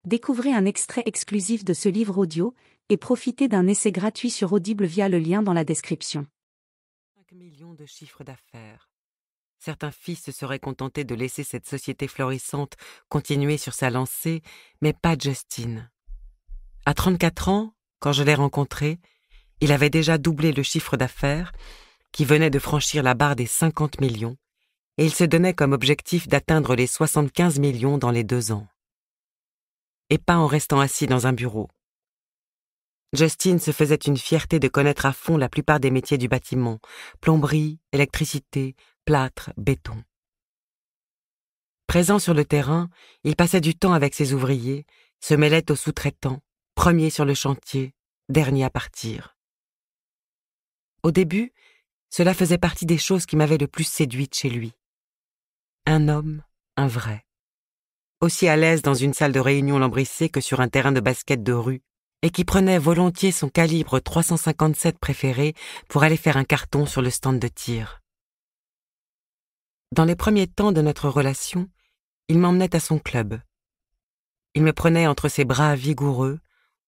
Découvrez un extrait exclusif de ce livre audio et profitez d'un essai gratuit sur Audible via le lien dans la description. 5 millions de chiffres d'affaires. Certains fils se seraient contentés de laisser cette société florissante continuer sur sa lancée, mais pas Justin. À 34 ans, quand je l'ai rencontré, il avait déjà doublé le chiffre d'affaires, qui venait de franchir la barre des 50 millions, et il se donnait comme objectif d'atteindre les 75 millions dans les 2 ans. Et pas en restant assis dans un bureau. Justin se faisait une fierté de connaître à fond la plupart des métiers du bâtiment, plomberie, électricité, plâtre, béton. Présent sur le terrain, il passait du temps avec ses ouvriers, se mêlait aux sous-traitants, premier sur le chantier, dernier à partir. Au début, cela faisait partie des choses qui m'avaient le plus séduite chez lui. Un homme, un vrai. Aussi à l'aise dans une salle de réunion lambrissée que sur un terrain de basket de rue, et qui prenait volontiers son calibre 357 préféré pour aller faire un carton sur le stand de tir. Dans les premiers temps de notre relation, il m'emmenait à son club. Il me prenait entre ses bras vigoureux,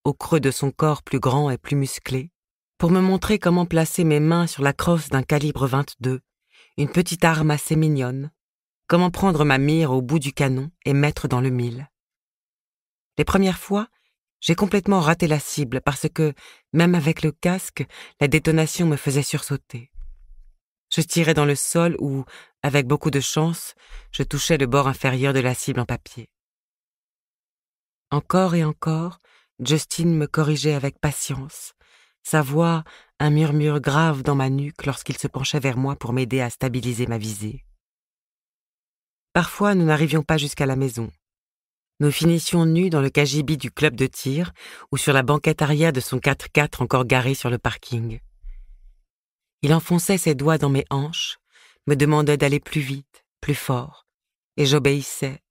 au creux de son corps plus grand et plus musclé, pour me montrer comment placer mes mains sur la crosse d'un calibre 22, une petite arme assez mignonne, comment prendre ma mire au bout du canon et mettre dans le mille. Les premières fois, j'ai complètement raté la cible parce que, même avec le casque, la détonation me faisait sursauter. Je tirais dans le sol où, avec beaucoup de chance, je touchais le bord inférieur de la cible en papier. Encore et encore, Justin me corrigeait avec patience, sa voix un murmure grave dans ma nuque lorsqu'il se penchait vers moi pour m'aider à stabiliser ma visée. Parfois, nous n'arrivions pas jusqu'à la maison. Nous finissions nus dans le cagibi du club de tir ou sur la banquette arrière de son 4x4 encore garé sur le parking. Il enfonçait ses doigts dans mes hanches, me demandait d'aller plus vite, plus fort, et j'obéissais,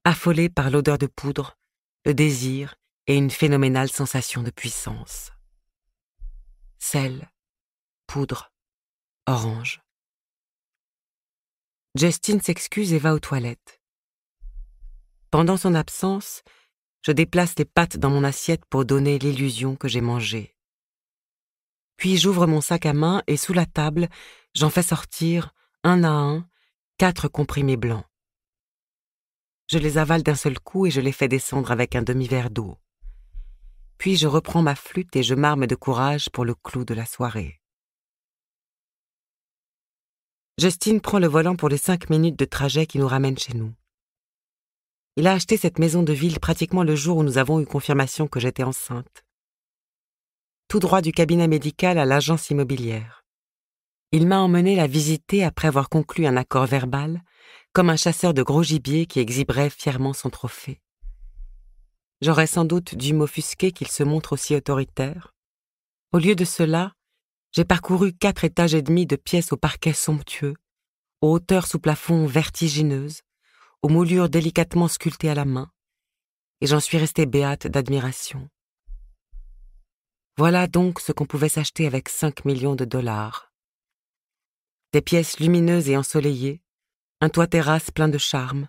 affolé par l'odeur de poudre, le désir et une phénoménale sensation de puissance. Sel, poudre, orange. Justin s'excuse et va aux toilettes. Pendant son absence, je déplace les pâtes dans mon assiette pour donner l'illusion que j'ai mangé. Puis j'ouvre mon sac à main et sous la table, j'en fais sortir, un à un, 4 comprimés blancs. Je les avale d'un seul coup et je les fais descendre avec un demi-verre d'eau. Puis je reprends ma flûte et je m'arme de courage pour le clou de la soirée. Justin prend le volant pour les 5 minutes de trajet qui nous ramènent chez nous. Il a acheté cette maison de ville pratiquement le jour où nous avons eu confirmation que j'étais enceinte. Tout droit du cabinet médical à l'agence immobilière. Il m'a emmenée la visiter après avoir conclu un accord verbal, comme un chasseur de gros gibier qui exhiberait fièrement son trophée. J'aurais sans doute dû m'offusquer qu'il se montre aussi autoritaire. Au lieu de cela, j'ai parcouru 4 étages et demi de pièces au parquet somptueux, aux hauteurs sous plafond vertigineuses, aux moulures délicatement sculptées à la main, et j'en suis restée béate d'admiration. Voilà donc ce qu'on pouvait s'acheter avec 5 millions de dollars. Des pièces lumineuses et ensoleillées, un toit terrasse plein de charme,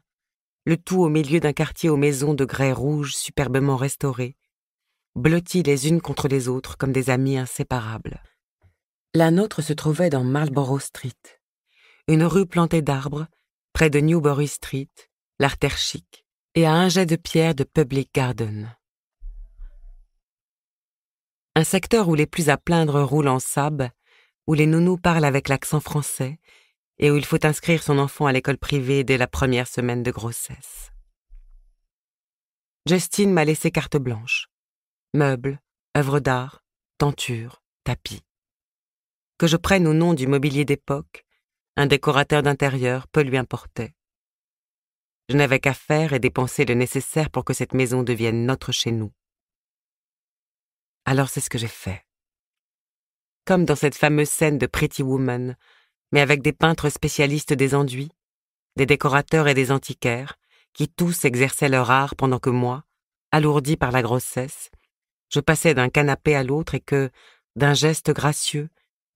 le tout au milieu d'un quartier aux maisons de grès rouge superbement restaurées, blotties les unes contre les autres comme des amies inséparables. La nôtre se trouvait dans Marlborough Street, une rue plantée d'arbres, près de Newbury Street, l'artère chic, et à un jet de pierre de Public Garden. Un secteur où les plus à plaindre roulent en sab, où les nounous parlent avec l'accent français, et où il faut inscrire son enfant à l'école privée dès la première semaine de grossesse. Justin m'a laissé carte blanche. Meubles, œuvres d'art, tentures, tapis. Que je prenne ou non du mobilier d'époque, un décorateur d'intérieur peu lui importait. Je n'avais qu'à faire et dépenser le nécessaire pour que cette maison devienne notre chez nous. Alors c'est ce que j'ai fait. Comme dans cette fameuse scène de Pretty Woman, mais avec des peintres spécialistes des enduits, des décorateurs et des antiquaires, qui tous exerçaient leur art pendant que moi, alourdi par la grossesse, je passais d'un canapé à l'autre et que, d'un geste gracieux,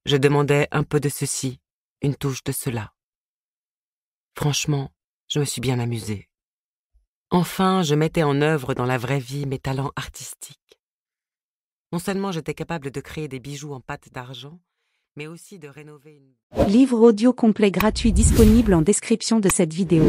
je demandais un peu de ceci, une touche de cela. Franchement, je me suis bien amusée. Enfin, je mettais en œuvre dans la vraie vie mes talents artistiques. Non seulement j'étais capable de créer des bijoux en pâte d'argent, mais aussi de rénover une... Livre audio complet gratuit disponible en description de cette vidéo.